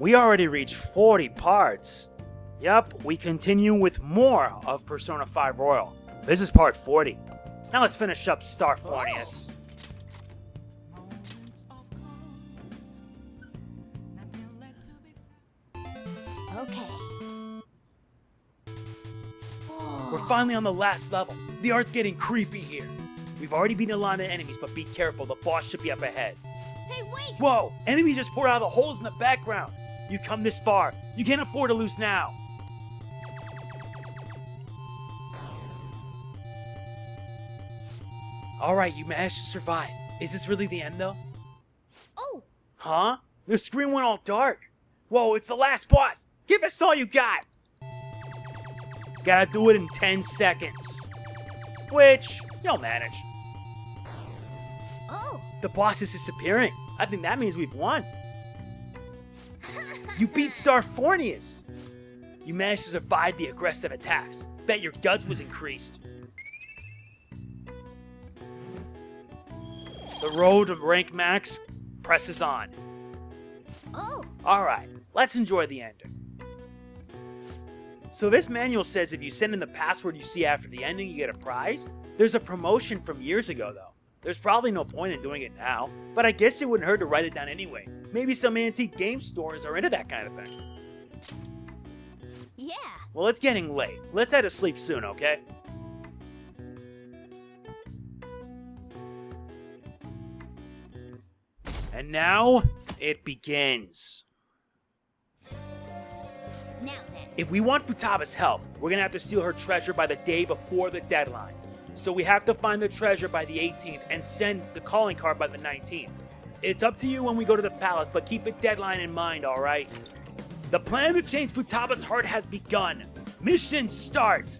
We already reached 40 parts. Yup, we continue with more of Persona 5 Royal. This is part 40. Now let's finish up Star Fornius. Okay. We're finally on the last level. The art's getting creepy here. We've already beaten a lot of enemies, but be careful, the boss should be up ahead. Hey, wait! Whoa! Enemies just poured out of the holes in the background. You come this far. You can't afford to lose now. Alright, you managed to survive. Is this really the end though? Oh! Huh? The screen went all dark. Whoa, it's the last boss! Give us all you got! Gotta do it in 10 seconds. Which, you'll manage. Oh! The boss is disappearing. I think that means we've won. You beat Star Fornius. You managed to survive the aggressive attacks. Bet your guts was increased. The road to rank max presses on. Oh! Alright, let's enjoy the ending. So this manual says if you send in the password you see after the ending, you get a prize. There's a promotion from years ago though. There's probably no point in doing it now, but I guess it wouldn't hurt to write it down anyway. Maybe some antique game stores are into that kind of thing. Yeah! Well, it's getting late. Let's head to sleep soon, okay? And now, it begins. Now then. If we want Futaba's help, we're gonna have to steal her treasure by the day before the deadline. So we have to find the treasure by the 18th and send the calling card by the 19th. It's up to you when we go to the palace, but keep a deadline in mind, alright? The plan to change Futaba's heart has begun. Mission start!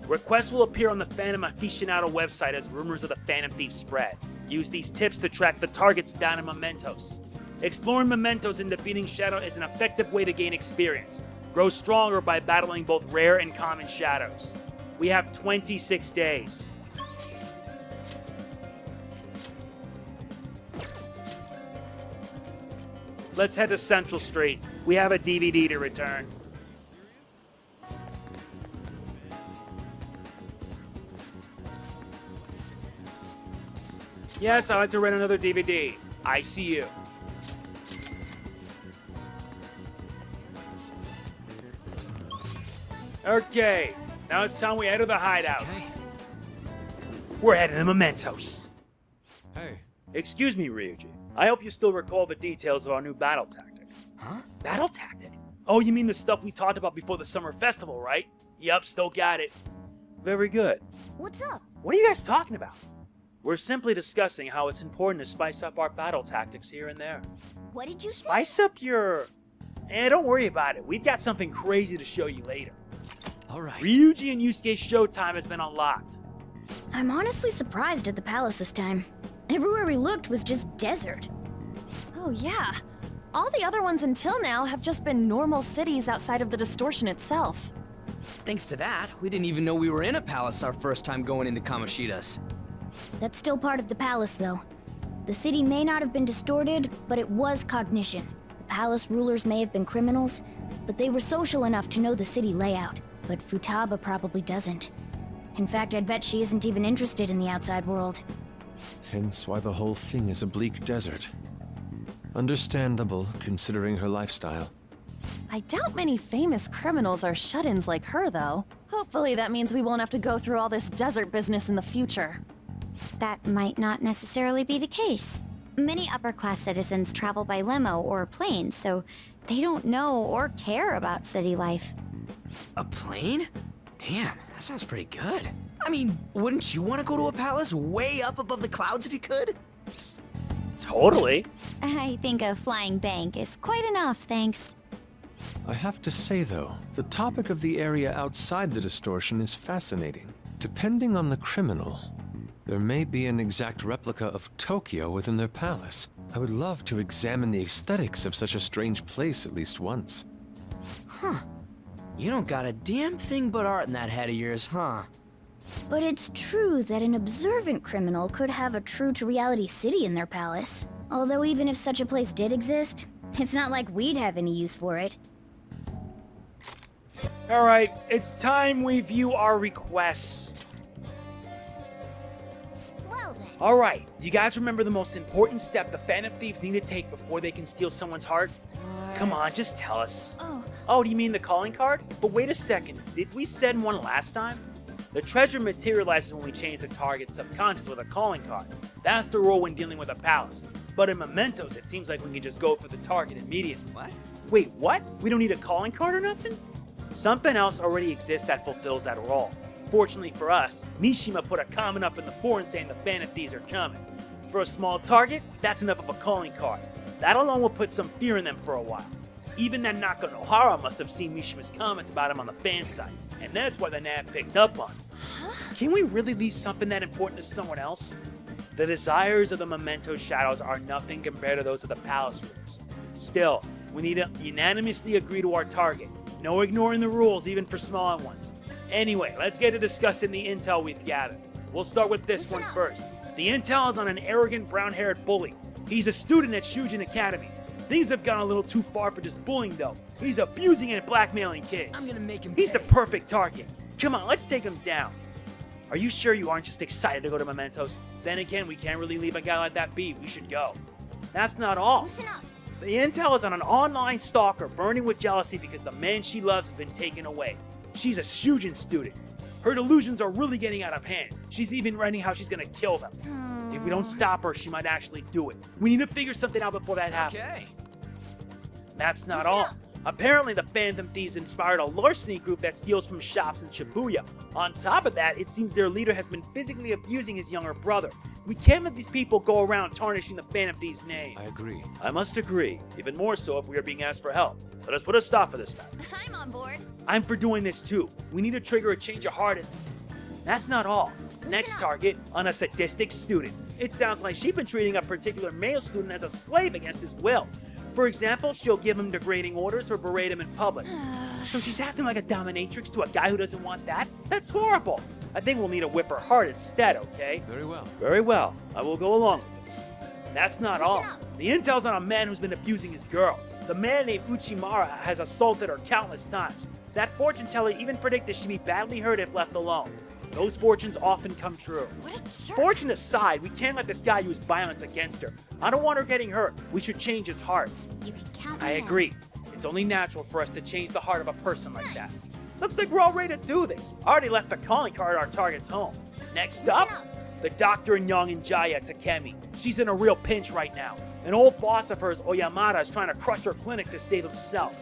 Requests will appear on the Phantom Aficionado website as rumors of the Phantom Thief spread. Use these tips to track the targets down in Mementos. Exploring Mementos and defeating Shadow is an effective way to gain experience. Grow stronger by battling both rare and common shadows. We have 26 days. Let's head to Central Street. We have a DVD to return. Yes, I'd like to rent another DVD. I see you. Okay, now it's time we enter the hideout. Okay. We're heading to Mementos. Hey. Excuse me, Ryuji. I hope you still recall the details of our new battle tactic. Huh? Battle tactic? Oh, you mean the stuff we talked about before the summer festival, right? Yup, still got it. Very good. What's up? What are you guys talking about? We're simply discussing how it's important to spice up our battle tactics here and there. What did you say? Spice up your... don't worry about it. We've got something crazy to show you later. Alright. Ryuji and Yusuke's showtime has been unlocked. I'm honestly surprised at the palace this time. Everywhere we looked was just desert. Oh yeah. All the other ones until now have just been normal cities outside of the distortion itself. Thanks to that, we didn't even know we were in a palace our first time going into Kamoshida's. That's still part of the palace, though. The city may not have been distorted, but it was cognition. The palace rulers may have been criminals, but they were social enough to know the city layout. But Futaba probably doesn't. In fact, I'd bet she isn't even interested in the outside world. Hence why the whole thing is a bleak desert. Understandable, considering her lifestyle. I doubt many famous criminals are shut-ins like her, though. Hopefully that means we won't have to go through all this desert business in the future. That might not necessarily be the case. Many upper-class citizens travel by limo or plane, so they don't know or care about city life. A plane? Damn, that sounds pretty good. I mean, wouldn't you want to go to a palace way up above the clouds if you could? Totally. I think a flying bank is quite enough, thanks. I have to say though, the topic of the area outside the distortion is fascinating. Depending on the criminal, there may be an exact replica of Tokyo within their palace. I would love to examine the aesthetics of such a strange place at least once. Huh. You don't got a damn thing but art in that head of yours, huh? But it's true that an observant criminal could have a true-to-reality city in their palace. Although even if such a place did exist, it's not like we'd have any use for it. Alright, it's time we view our requests. Well then. Alright, do you guys remember the most important step the Phantom Thieves need to take before they can steal someone's heart? Come on, just tell us. Oh, do you mean the calling card? But wait a second, did we send one last time? The treasure materializes when we change the target's subconscious with a calling card. That's the rule when dealing with a palace. But in Mementos, it seems like we can just go for the target immediately. What? Wait, what? We don't need a calling card or nothing? Something else already exists that fulfills that role. Fortunately for us, Mishima put a comment up in the forum saying the Phantom Thieves are coming. For a small target, that's enough of a calling card. That alone will put some fear in them for a while. Even that Naka Nohara must have seen Mishima's comments about him on the fan site, and that's why the NAB picked up on it. Can we really leave something that important to someone else? The desires of the Memento Shadows are nothing compared to those of the Palace Rulers. Still, we need to unanimously agree to our target. No ignoring the rules, even for smaller ones. Anyway, let's get to discussing the intel we've gathered. We'll start with this one first. The intel is on an arrogant brown-haired bully. He's a student at Shujin Academy. Things have gone a little too far for just bullying, though. He's abusing and blackmailing kids. I'm gonna make him He's pay. the perfect target. Come on, let's take him down. Are you sure you aren't just excited to go to Mementos? Then again, we can't really leave a guy like that be. We should go. That's not all. Listen up. The intel is on an online stalker burning with jealousy because the man she loves has been taken away. She's a Shujin student. Her delusions are really getting out of hand. She's even writing how she's gonna kill them. If we don't stop her, she might actually do it. We need to figure something out before that happens. Okay. That's not all. Apparently, the Phantom Thieves inspired a larceny group that steals from shops in Shibuya. On top of that, it seems their leader has been physically abusing his younger brother. We can't let these people go around tarnishing the Phantom Thieves' name. I agree. I must agree, even more so if we are being asked for help. Let us put a stop for this madness. I'm on board. I'm for doing this too. We need to trigger a change of heart in them. That's not all. Next target, on a sadistic student. It sounds like she's been treating a particular male student as a slave against his will. For example, she'll give him degrading orders or berate him in public. So she's acting like a dominatrix to a guy who doesn't want that? That's horrible. I think we'll need to whip her heart instead, okay? Very well. Very well. I will go along with this. That's not all. The intel's on a man who's been abusing his girl. The man named Uchimara has assaulted her countless times. That fortune teller even predicted she'd be badly hurt if left alone. Those fortunes often come true. What a jerk. Fortune aside, we can't let this guy use violence against her. I don't want her getting hurt. We should change his heart. You can count I me in. agree. It's only natural for us to change the heart of a person like that. Looks like we're all ready to do this. I already left the calling card at our target's home. Next up, the doctor in Jaya Takemi. She's in a real pinch right now. An old boss of hers, Oyamada, is trying to crush her clinic to save himself.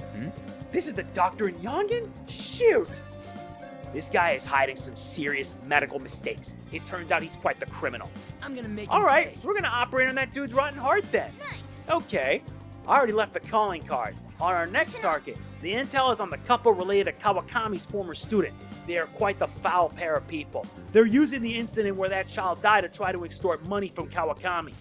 This is the doctor in Yongen? Shoot! This guy is hiding some serious medical mistakes. It turns out he's quite the criminal. I'm gonna make him All right, pay. we're gonna operate on that dude's rotten heart then. Nice. Okay, I already left the calling card. On our next target, the intel is on the couple related to Kawakami's former student. They are quite the foul pair of people. They're using the incident where that child died to try to extort money from Kawakami.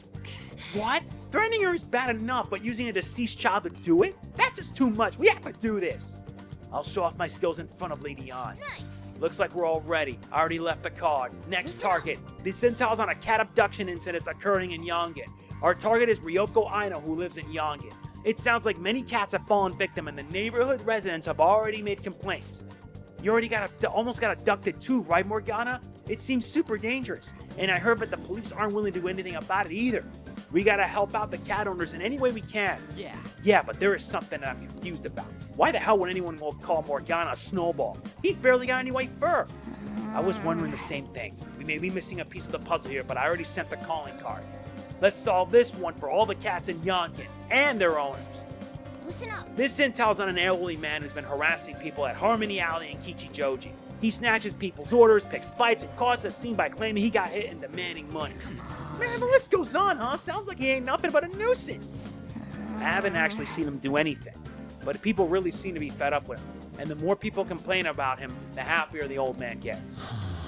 What? Threatening her is bad enough, but using a deceased child to do it? That's just too much. We have to do this. I'll show off my skills in front of Lady An. Nice. Looks like we're all ready. I already left the card. Next target. This intel's on a cat abduction incident occurring in Yongen. Our target is Ryoko Aino, who lives in Yongen. It sounds like many cats have fallen victim and the neighborhood residents have already made complaints. You already almost got abducted too, right, Morgana? It seems super dangerous. And I heard that the police aren't willing to do anything about it either. We gotta help out the cat owners in any way we can. Yeah. Yeah, but there is something that I'm confused about. Why the hell would anyone call Morgana a snowball? He's barely got any white fur. I was wondering the same thing. We may be missing a piece of the puzzle here, but I already sent the calling card. Let's solve this one for all the cats in Yongen and their owners. Listen up. This intel's on an elderly man who's been harassing people at Harmony Alley and Kichijoji. He snatches people's orders, picks fights, and causes a scene by claiming he got hit and demanding money. Man, the list goes on, huh? Sounds like he ain't nothing but a nuisance. I haven't actually seen him do anything, but people really seem to be fed up with him. And the more people complain about him, the happier the old man gets.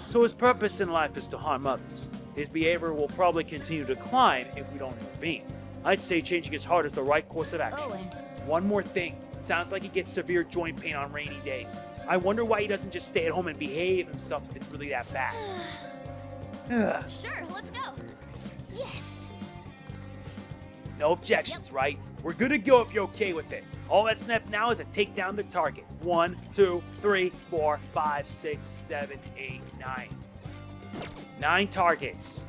So his purpose in life is to harm others. His behavior will probably continue to decline if we don't intervene. I'd say changing his heart is the right course of action. Oh, and One more thing. Sounds like he gets severe joint pain on rainy days. I wonder why he doesn't just stay at home and behave himself if it's really that bad. Ugh. Sure, let's go. yes. No objections, right? We're good to go if you're okay with it. All that's left now is to take down the target. 1, 2, 3, 4, 5, 6, 7, 8, 9. 9 targets.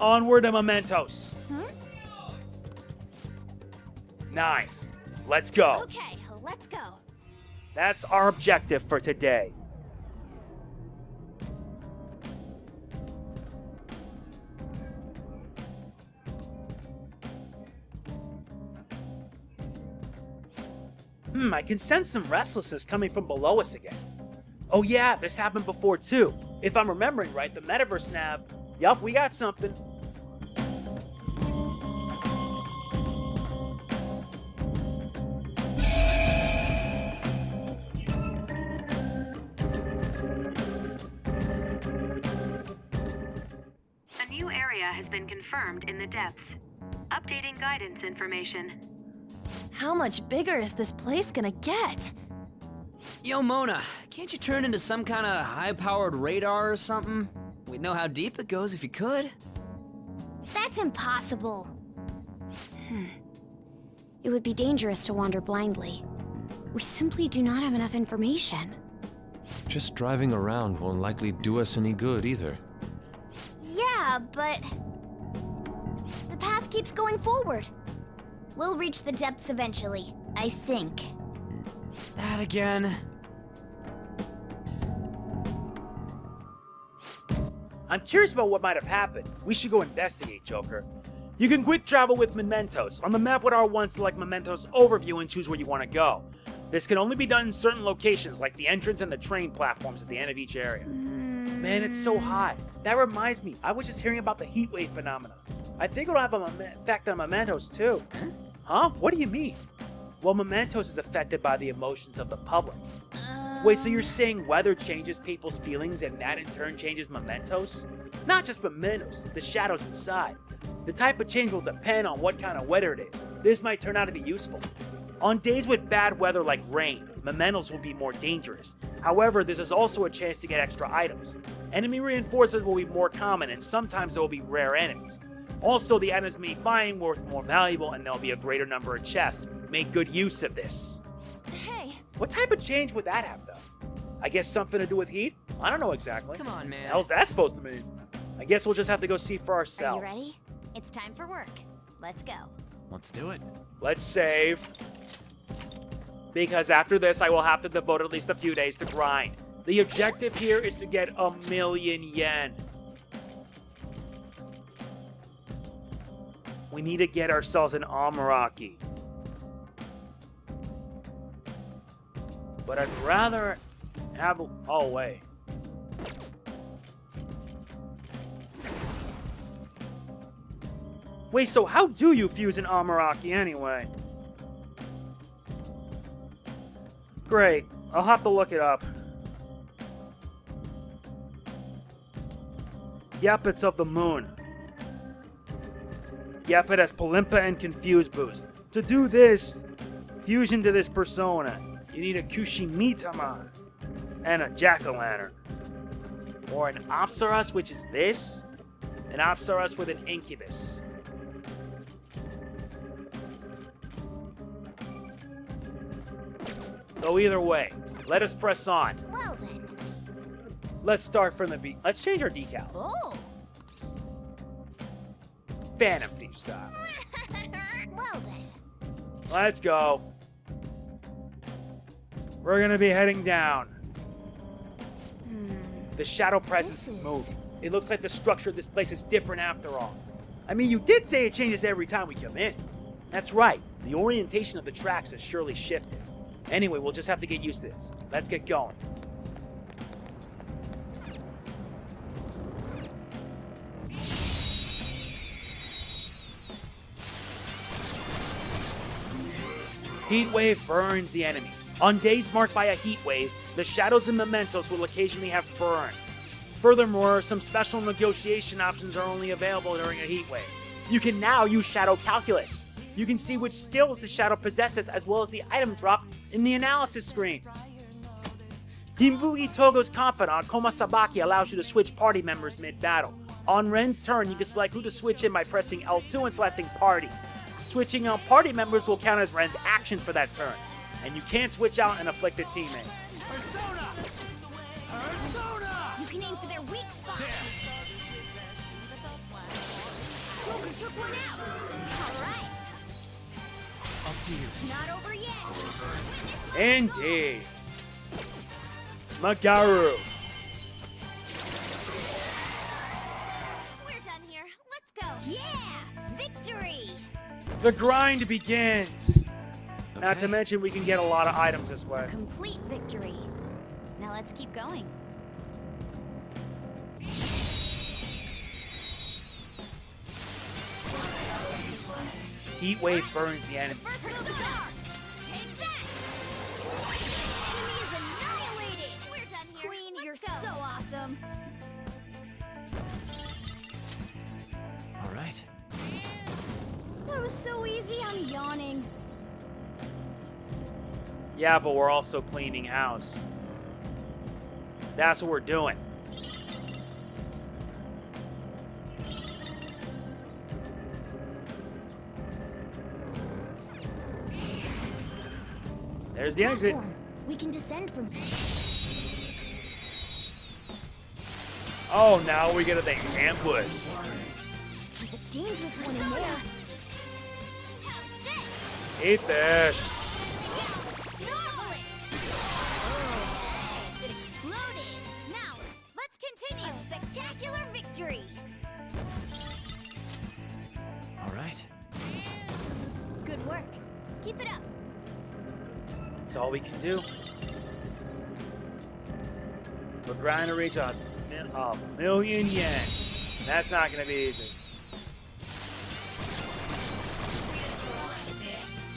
Onward to Mementos. 9. Let's go. Okay, let's go. That's our objective for today. I can sense some restlessness coming from below us again. Oh yeah, this happened before too. If I'm remembering right, the Metaverse nav. Yup, we got something. A new area has been confirmed in the depths. Updating guidance information. How much bigger is this place gonna get? Yo, Mona, can't you turn into some kind of high-powered radar or something? We'd know how deep it goes if you could. That's impossible. It would be dangerous to wander blindly. We simply do not have enough information. Just driving around won't likely do us any good either. Yeah, but the path keeps going forward. We'll reach the depths eventually, I think. That again. I'm curious about what might have happened. We should go investigate, Joker. You can quick travel with Mementos. On the map with R1, select Mementos Overview and choose where you want to go. This can only be done in certain locations, like the entrance and the train platforms at the end of each area. Man, it's so hot. That reminds me, I was just hearing about the heat wave phenomenon. I think it'll have an effect on Mementos too. Huh? What do you mean? Well, Mementos is affected by the emotions of the public. Wait, so you're saying weather changes people's feelings and that in turn changes Mementos? Not just Mementos, the shadows inside. The type of change will depend on what kind of weather it is. This might turn out to be useful. On days with bad weather like rain, Mementos will be more dangerous. However, this is also a chance to get extra items. Enemy reinforcements will be more common and sometimes there will be rare enemies. Also, the items may find worth more valuable and there'll be a greater number of chests. Make good use of this. Hey, What type of change would that have, though? I guess something to do with heat? I don't know exactly. Come on, man. The hell's that supposed to mean? I guess we'll just have to go see for Are you ourselves. ready? It's time for work. Let's go. Let's do it. Let's save. Because after this, I will have to devote at least a few days to grind. The objective here is to get 1,000,000 yen. We need to get ourselves an Amaraki. But I'd rather have... Oh, wait. Wait, so how do you fuse an Amaraki anyway? Great. I'll have to look it up. Yep, it's of the moon. Yep, it has Palimpa and Confuse boost. To do this, fusion to this persona, you need a Kushimitama and a Jack-o'-lantern. Or an Apsaras, which is this. An Apsaras with an Incubus. So either way, let us press on. Well then. Let's start from the beat. Let's change our decals. Oh. Phantom Thief style. Well then. Let's go. We're gonna be heading down. The shadow presence is moving. It looks like the structure of this place is different after all. I mean, you did say it changes every time we come in. That's right. The orientation of the tracks has surely shifted. Anyway, we'll just have to get used to this. Let's get going. Heat wave burns the enemy. On days marked by a heat wave, the shadows and Mementos will occasionally have burn. Furthermore, some special negotiation options are only available during a heat wave. You can now use Shadow Calculus. You can see which skills the shadow possesses as well as the item drop in the analysis screen. Himbugi Togo's confidant, Komasabaki, allows you to switch party members mid-battle. On Ren's turn, you can select who to switch in by pressing L2 and selecting Party. Switching out party members will count as Ren's action for that turn, and you can't switch out an afflicted teammate. Persona! Persona! You can aim for their weak spot. Joker took one out. All right. Up to you. Not over yet. Indeed. Magaru. We're done here. Let's go. Yeah! Victory! The grind begins. Not to Okay. mention we can get a lot of items this way. Complete victory. Now let's keep going. Heat wave burns the enemy. First move is ours. Take that! Enemy is annihilated! We're done here. Queen, you're so awesome. All right. That was so easy, I'm yawning. Yeah, but we're also cleaning house. That's what we're doing. There's the exit. Platform. We can descend from. Oh, now we get the ambush. There's a dangerous one in there. Eat this. Marvelous! It exploded. Now, let's continue. A spectacular victory. All right. Good work. Keep it up. That's all we can do. We're trying to reach a million yen. That's not going to be easy.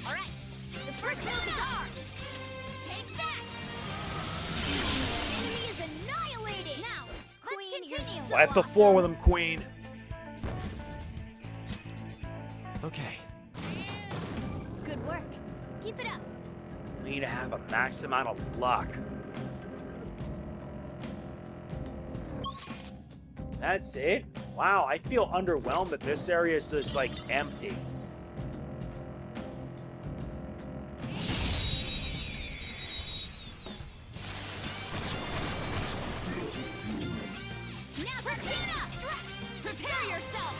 All right. The first move is ours. Take that. Enemy is annihilated. Now, Queen, you're so Wipe the floor with him, Queen. Okay. Good work. Keep it up. We need to have a max amount of luck. That's it? Wow, I feel underwhelmed that this area is just like empty. Now, Persona! Prepare yourself.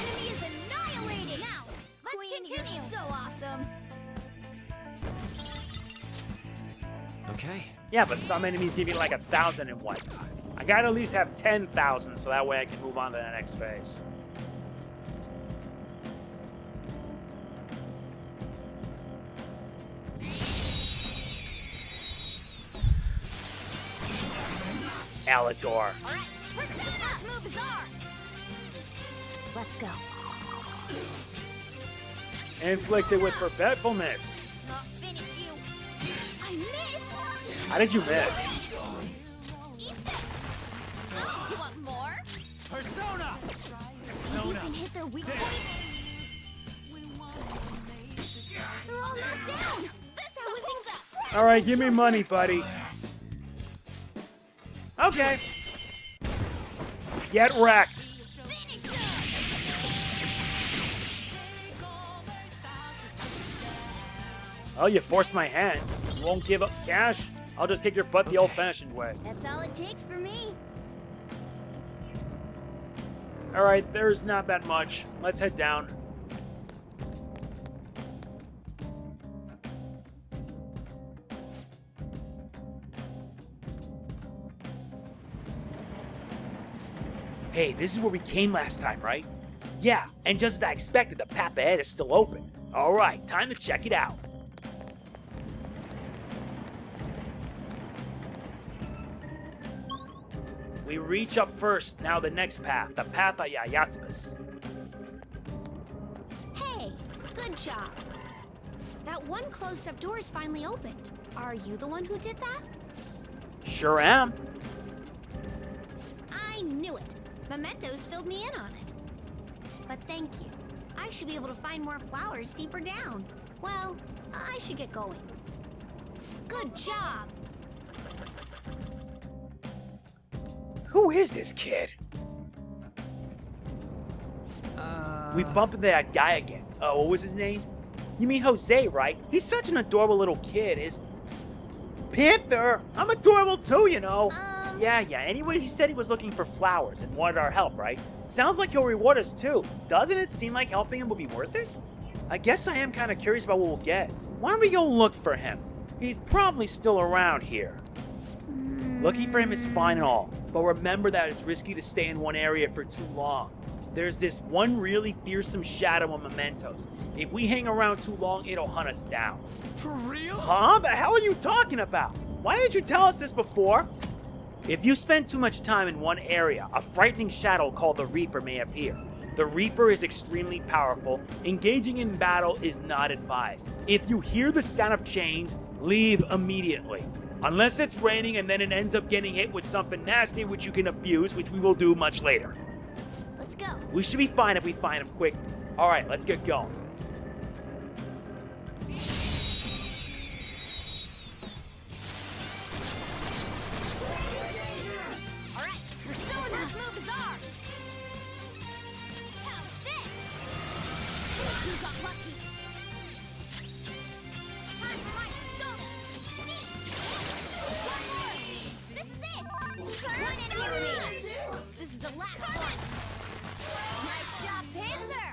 Enemy is annihilated. Now, let's continue. You're so awesome. Okay. Yeah, but some enemies give you like 1,000 and whatnot. I gotta at least have 10,000 so that way I can move on to the next phase. Alidor. All right, Persona! First move is ours. Let's go. Inflicted with forgetfulness. Not finish you. I missed. How did you miss? Eat this. Oh, you want more? Persona! You can hit their weak point. They're all knocked down. This was All right, give me money, buddy. Okay. Get wrecked. finish him. Oh, you forced my hand. You won't give up cash? I'll just kick your butt the old-fashioned way. That's all it takes for me. All right, there's not that much. Let's head down. Hey, this is where we came last time, right? Yeah, and just as I expected, the path ahead is still open. All right, time to check it out. We reach up first, now the next path, the path of Yayatspas. Hey, good job. That one closed-up door is finally opened. Are you the one who did that? Sure am. I knew it. Mementos filled me in on it. But thank you. I should be able to find more flowers deeper down. Well, I should get going. Good job. Who is this kid? We bump into that guy again. What was his name? You mean Jose, right? He's such an adorable little kid, isn't he? Panther! I'm adorable too, you know. Yeah. Anyway, he said he was looking for flowers and wanted our help, right? Sounds like he'll reward us too. Doesn't it seem like helping him will be worth it? I guess I am kind of curious about what we'll get. Why don't we go look for him? He's probably still around here. Looking for him is fine and all, but remember that it's risky to stay in one area for too long. There's this one really fearsome shadow in Mementos. If we hang around too long, it'll hunt us down. For real? Huh? The hell are you talking about? Why didn't you tell us this before? If you spend too much time in one area, a frightening shadow called the Reaper may appear. The Reaper is extremely powerful. Engaging in battle is not advised. If you hear the sound of chains, leave immediately. Unless it's raining and then it ends up getting hit with something nasty which you can abuse, which we will do much later. Let's go. We should be fine if we find him quick. Alright, let's get going. All right, Persona's move is ours. How's this? You got lucky. Time for my Persona. One more. This is it. One and only. This is the last one. Nice job, Panther.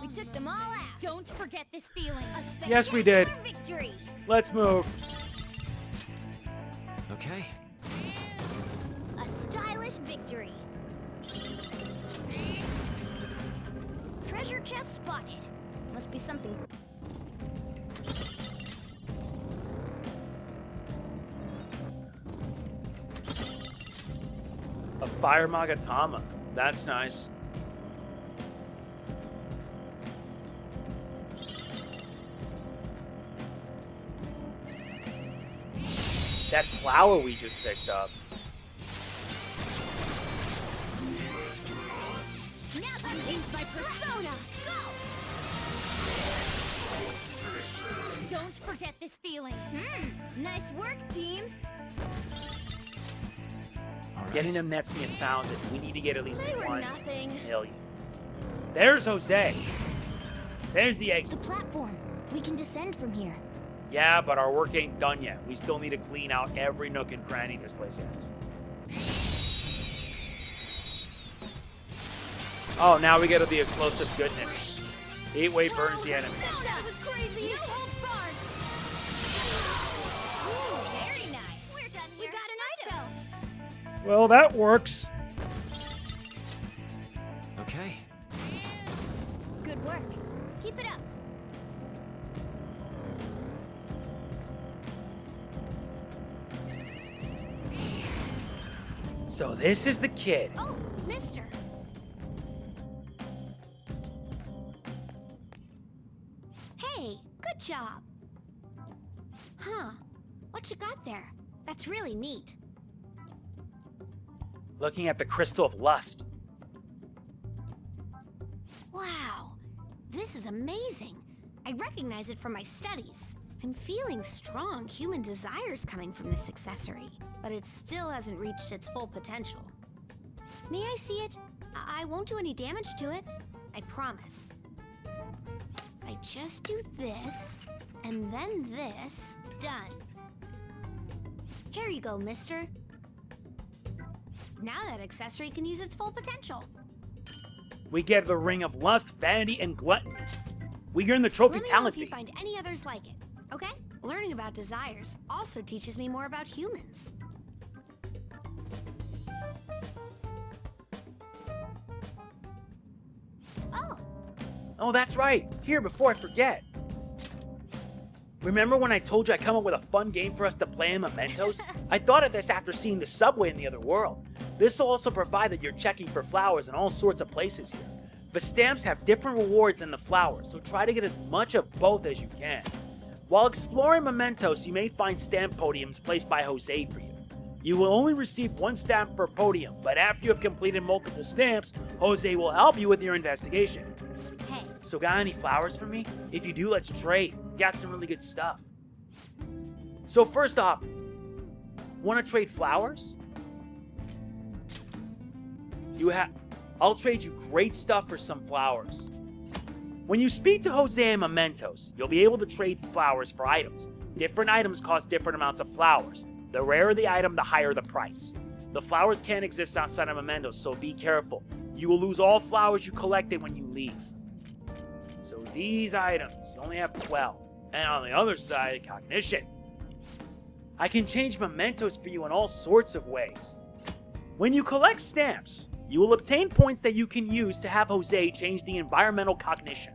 We took them all out. Don't forget this feeling. A Yes, we did. spectacular victory. Let's move. Okay. A stylish victory. Treasure chest spotted. Must be something. A fire Magatama. That's nice. That flower we just picked up. Now that means my Persona. Go! Don't forget this feeling. Nice work, team. All right. Getting them nets me 1,000. We need to get at least They were 1 nothing. million. There's Jose. There's the The exit. platform. We can descend from here. Yeah, but our work ain't done yet. We still need to clean out every nook and cranny this place has. Oh, now we get to the explosive goodness. 8-way burns the enemy. That was crazy. No holds barred. Ooh, very nice. We're done here. We got an item. Well, that works. Okay. Good work. Keep it up. So this is the kid. Oh, mister. Hey, good job. Huh. What you got there? That's really neat. Looking at the crystal of lust. Wow. This is amazing. I recognize it from my studies. I'm feeling strong human desires coming from this accessory, but it still hasn't reached its full potential. May I see it? I won't do any damage to it. I promise. If I just do this, and then this, done. Here you go, mister. Now that accessory can use its full potential. We get the ring of lust, vanity, and gluttony. We earn the trophy Let me know talent if you fee. find any others like it, okay? Learning about desires also teaches me more about humans. Oh, Oh, that's right. Here, before I forget. Remember when I told you I come up with a fun game for us to play in Mementos? I thought of this after seeing the subway in the other world. This will also provide that you're checking for flowers in all sorts of places here. The stamps have different rewards than the flowers, so try to get as much of both as you can. While exploring Mementos, you may find stamp podiums placed by Jose for you. You will only receive 1 stamp per podium, but after you have completed multiple stamps, Jose will help you with your investigation. hey, So got any flowers for me? If you do, let's trade. Got some really good stuff. So first off, want to trade flowers? I'll trade you great stuff for some flowers. When you speak to Jose and Mementos, you'll be able to trade flowers for items. Different items cost different amounts of flowers. The rarer the item, the higher the price. The flowers can't exist outside of Mementos, so be careful. You will lose all flowers you collected when you leave. So these items, you only have 12. And on the other side, cognition. I can change mementos for you in all sorts of ways. When you collect stamps, you will obtain points that you can use to have Jose change the environmental cognition.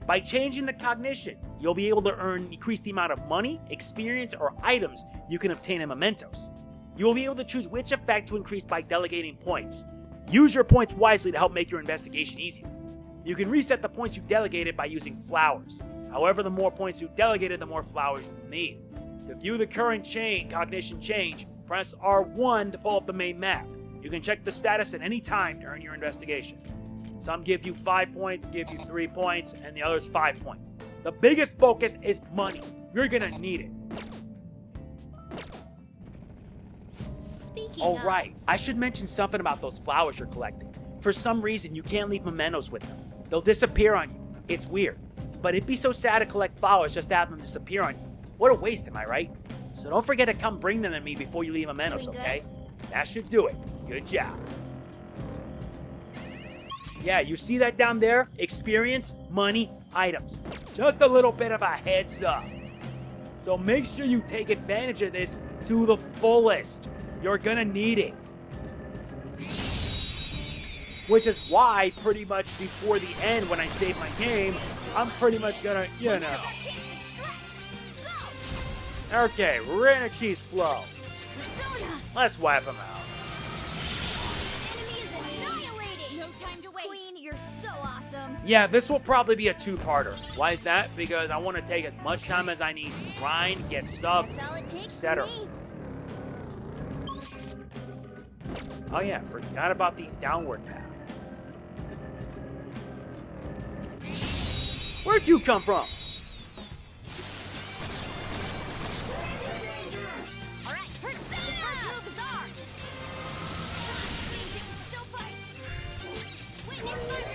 By changing the cognition, you'll be able to increase the amount of money, experience, or items you can obtain in mementos. You will be able to choose which effect to increase by delegating points. Use your points wisely to help make your investigation easier. You can reset the points you delegated by using flowers. However, the more points you delegated, the more flowers you will need. To view the current cognition change, press R1 to pull up the main map. You can check the status at any time during your investigation. Some give you 5 points, give you 3 points, and the others 5 points. The biggest focus is money. You're gonna need it. Oh right, I should mention something about those flowers you're collecting. For some reason, you can't leave mementos with them. They'll disappear on you. It's weird. But it'd be so sad to collect flowers just to have them disappear on you. What a waste, am I right? So don't forget to come bring them to me before you leave mementos, okay? That should do it. Good job. Yeah, you see that down there? Experience, money, items. Just a little bit of a heads up. So make sure you take advantage of this to the fullest. You're gonna need it. Which is why, pretty much before the end, when I save my game, I'm pretty much gonna, you know. Okay, we're in a cheese flow. Let's wipe them out. Queen, you're so awesome. Yeah, this will probably be a two-parter. Why is that? Because I want to take as much time as I need to grind, get stuff, That's all it takes etc. for me. Oh yeah, forgot about the downward path. Where'd you come from? All right, the first move is ours. Still fight. Wait, never mind.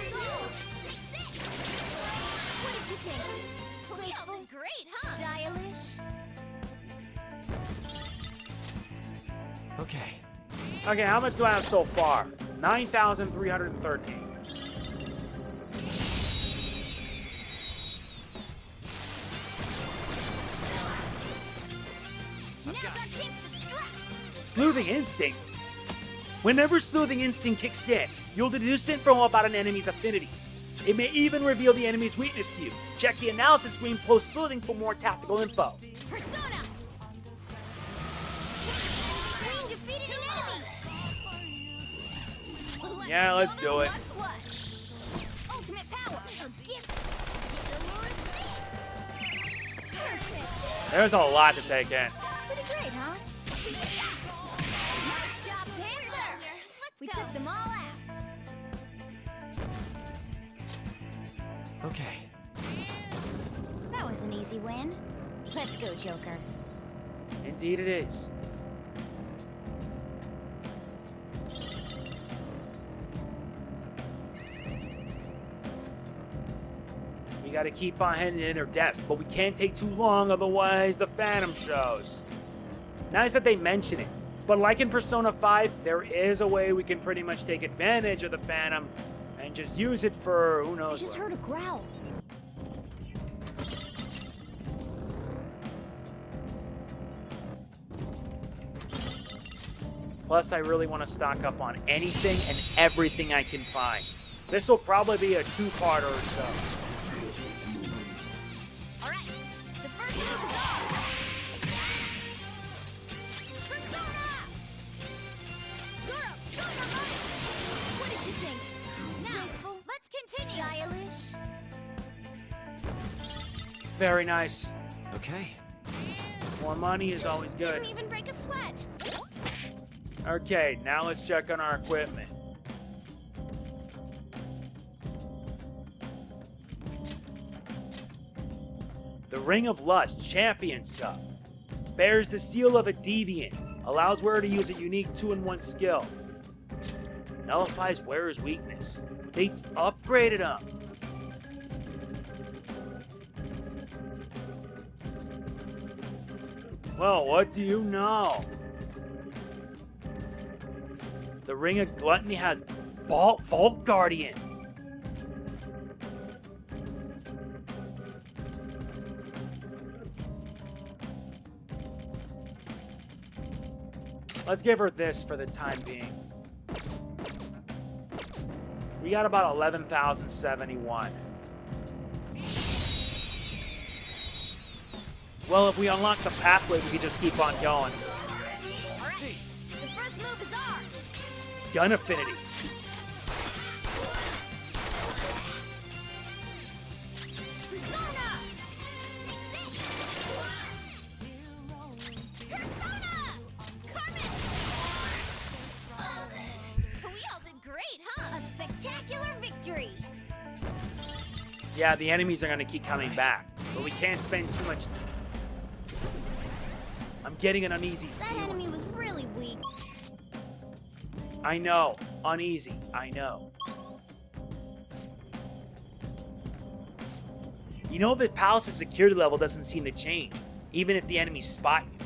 Take this. What did you think? Graceful, great, huh? Stylish. Okay. Okay, how much do I have so far? 9,313. Now's our chance to strike. Sleuthing Instinct. Whenever Sleuthing Instinct kicks in, you'll deduce info about an enemy's affinity. It may even reveal the enemy's weakness to you. Check the analysis screen post-sleuthing for more tactical info. Persona. Queen defeated an enemy. Yeah, let's do it. What's what? Ultimate power. A gift. Get the Lord this. Perfect. There's a lot to take in. Pretty great, huh? Nice job, Panther. We took them all out. Okay. That was an easy win. Let's go, Joker. Indeed it is. We gotta keep on heading to inner depths, but we can't take too long, otherwise the Phantom shows. Nice that they mention it, but like in Persona 5, there is a way we can pretty much take advantage of the Phantom and just use it for who I knows just what. heard a growl. Plus, I really want to stock up on anything and everything I can find. This will probably be a two-parter or so. All right, the first move is ours. Persona! Zoro, what did you think? Now, let's continue. Stylish. Very nice. Okay. More money is always good. Didn't even break a sweat. Okay, now let's check on our equipment. The Ring of Lust Champion Stuff. Bears the seal of a deviant. Allows wearer to use a unique 2-in-1 skill. Nullifies wearer's weakness. They upgraded them. Well, what do you know? The Ring of Gluttony has Vault Guardian. Let's give her this for the time being. We got about 11,071. Well, if we unlock the pathway, we can just keep on going. See. The first move is ours. Gun affinity. Persona! Persona! Carmen! We all did great, huh? A spectacular victory. Yeah, the enemies are gonna keep coming back, but we can't spend too much. I'm getting an uneasy That feeling. enemy was really weak. I know. Uneasy. I know. You know, the palace's security level doesn't seem to change, even if the enemies spot you.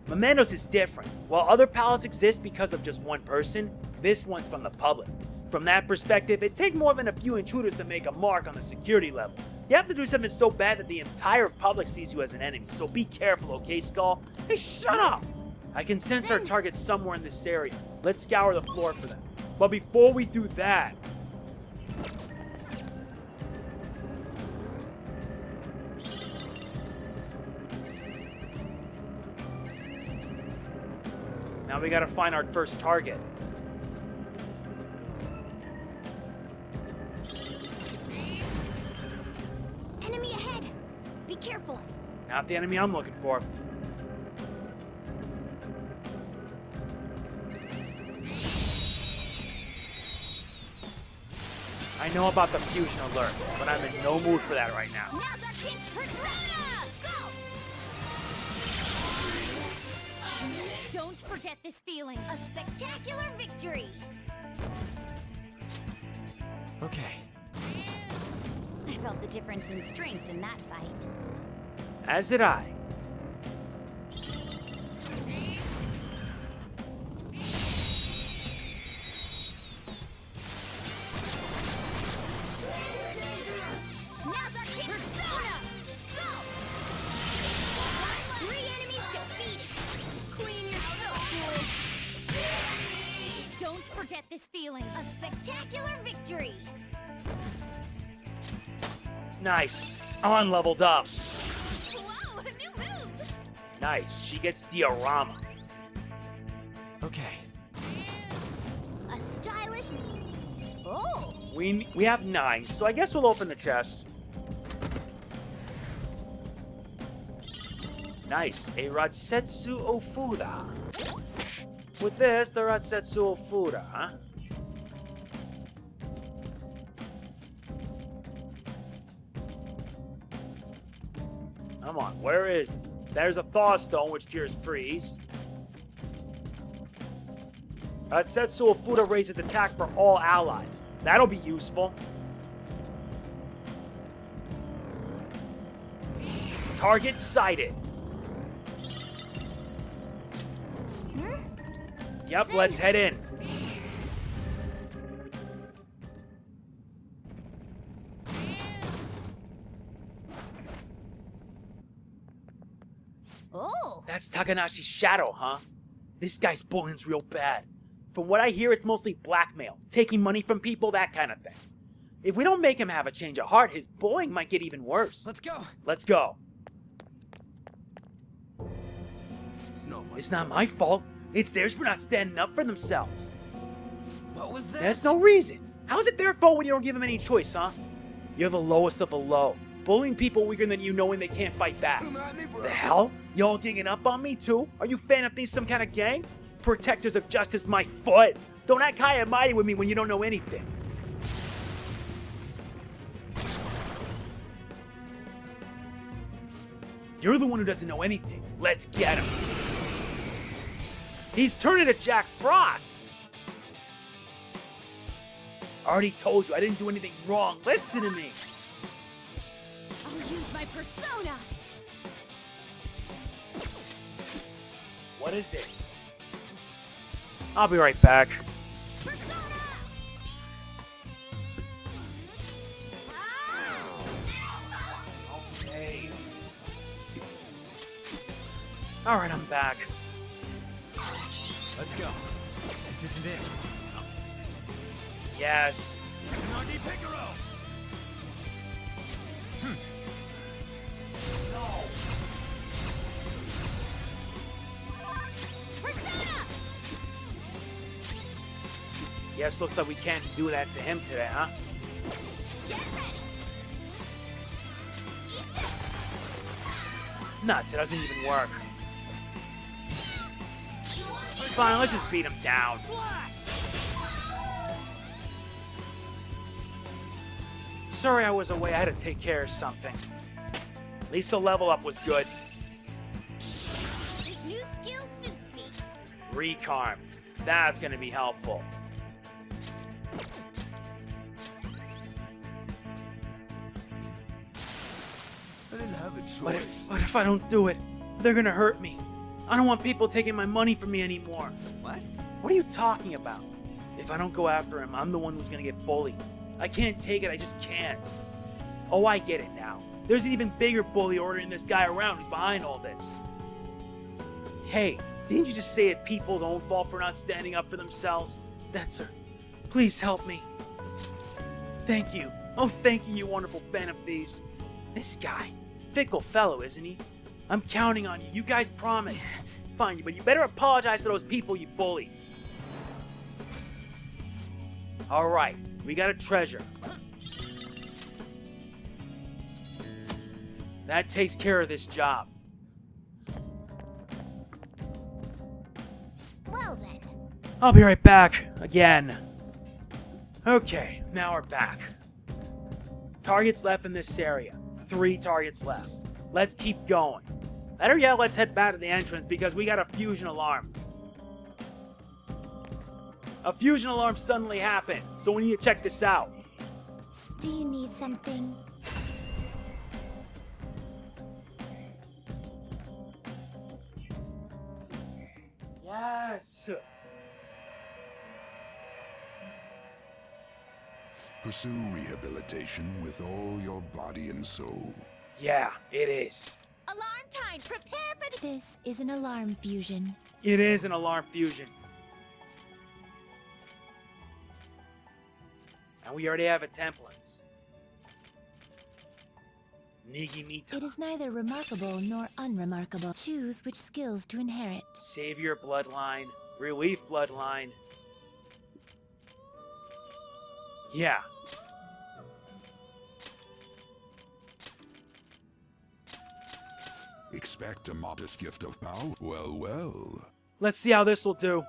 Mementos is different. While other palaces exist because of just one person, this one's from the public. From that perspective, it takes more than a few intruders to make a mark on the security level. You have to do something so bad that the entire public sees you as an enemy, so be careful, okay, Skull? Hey, shut up! I can sense our targets somewhere in this area. Let's scour the floor for them. But before we do that... Now we gotta find our first target. Enemy ahead. Be careful. Not the enemy I'm looking for. I know about the fusion alert, but I'm in no mood for that right now. Now's our chance. Persona! Go! Don't forget this feeling. A spectacular victory. Okay. I felt the difference in strength in that fight. As did I. Now's our chance. Persona! Go! 3 enemies defeated. Queen, you're so cool. Don't forget this feeling. A spectacular victory. Nice. Unleveled up. Whoa, a new move. Nice. She gets diorama. Okay. A stylish. Oh. We have 9, so I guess we'll open the chest. Nice. A Ratsetsu Ofuda. With this, the Ratsetsu Ofuda, huh? Come on, where is it? There's a Thaw Stone, which cures freeze. Ratsetsu Ofuda raises attack for all allies. That'll be useful. Target sighted. Yep, let's head in. Oh. That's Takanashi's shadow, huh? This guy's bullying's real bad. From what I hear, it's mostly blackmail, taking money from people, that kind of thing. If we don't make him have a change of heart, his bullying might get even worse. Let's go. Let's go. It's It's not my fault. It's theirs for not standing up for themselves. What was that? That's no reason. How is it their fault when you don't give them any choice, huh? You're the lowest of the low. Bullying people weaker than you knowing they can't fight back. The hell? Y'all ganging up on me too? Are you fan of these some kind of gang? Protectors of justice, my foot. Don't act high and mighty with me when you don't know anything. You're the one who doesn't know anything. Let's get him. He's turning to Jack Frost. I already told you I didn't do anything wrong. Listen to me. I'll use my persona. What is it? I'll be right back. Okay. Alright, I'm back. Let's go. This isn't it. Yes. MegamanNG Picaro! Yes, looks like we can't do that to him today, huh? Nuts, it doesn't even work. Fine, let's just beat him down. Sorry I was away, I had to take care of something. At least the level up was good. This new skill suits me. Recarm. That's gonna be helpful. I didn't have a choice. What if I don't do it? They're gonna hurt me. I don't want people taking my money from me anymore. What? What are you talking about? If I don't go after him, I'm the one who's gonna get bullied. I can't take it, I just can't. Oh, I get it now. There's an even bigger bully ordering this guy around who's behind all this. Hey, didn't you just say if people don't fall for not standing up for themselves? That's her. Please help me. Thank you. Oh, thank you, you wonderful fan of thieves. This guy. Fickle fellow, isn't he? I'm counting on you. You guys promised. Fine, but you better apologize to those people you bullied. Alright, we got a treasure. That takes care of this job. Well then. I'll be right back. Again. Okay, now we're back. Targets left in this area. 3 targets left. Let's keep going. Better yet, let's head back to the entrance because we got a fusion alarm. A fusion alarm suddenly happened, so we need to check this out. Do you need something? Yes! Pursue rehabilitation with all your body and soul. Yeah, it is. Alarm time! Prepare for this is an alarm fusion. It is an alarm fusion. And we already have a template. Nigimita. It is neither remarkable nor unremarkable. Choose which skills to inherit. Savior bloodline. Relief bloodline. Yeah. Expect a modest gift of power? Well, well. Let's see how this will do.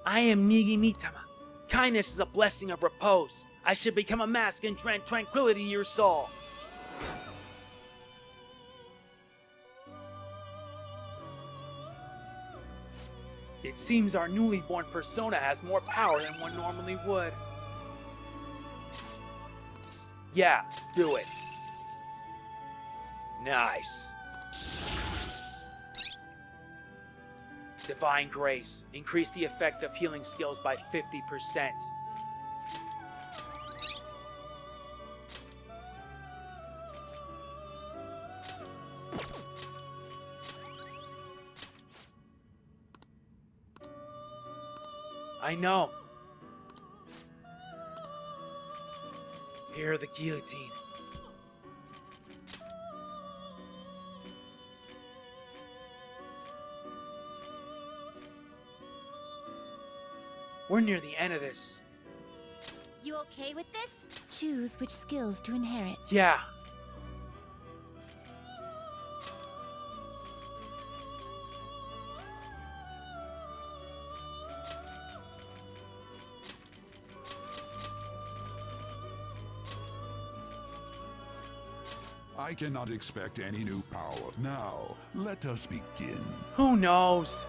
I am Nigi Mitama. Kindness is a blessing of repose. I should become a mask and grant tranquility to your soul. It seems our newly born persona has more power than one normally would. Yeah, do it. Nice. Divine Grace. Increase the effect of healing skills by 50%. I know. Hear the guillotine. We're near the end of this. You okay with this? Choose which skills to inherit. Yeah. I cannot expect any new power. Now, let us begin. Who knows?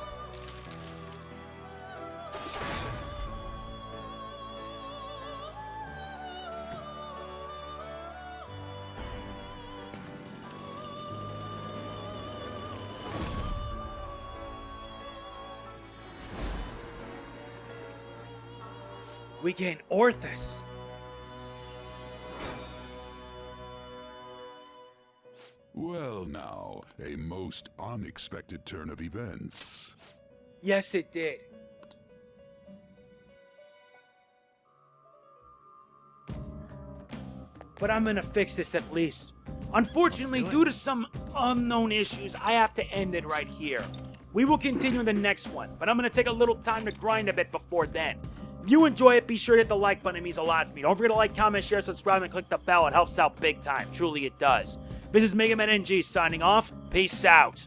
We gain Orthus. Well now, a most unexpected turn of events. Yes, it did. But I'm gonna fix this at least. Unfortunately, due to some unknown issues, I have to end it right here. We will continue in the next one, but I'm gonna take a little time to grind a bit before then. If you enjoy it, be sure to hit the like button. It means a lot to me. Don't forget to like, comment, share, subscribe, and click the bell. It helps out big time. Truly, it does. This is MegamanNG signing off. Peace out.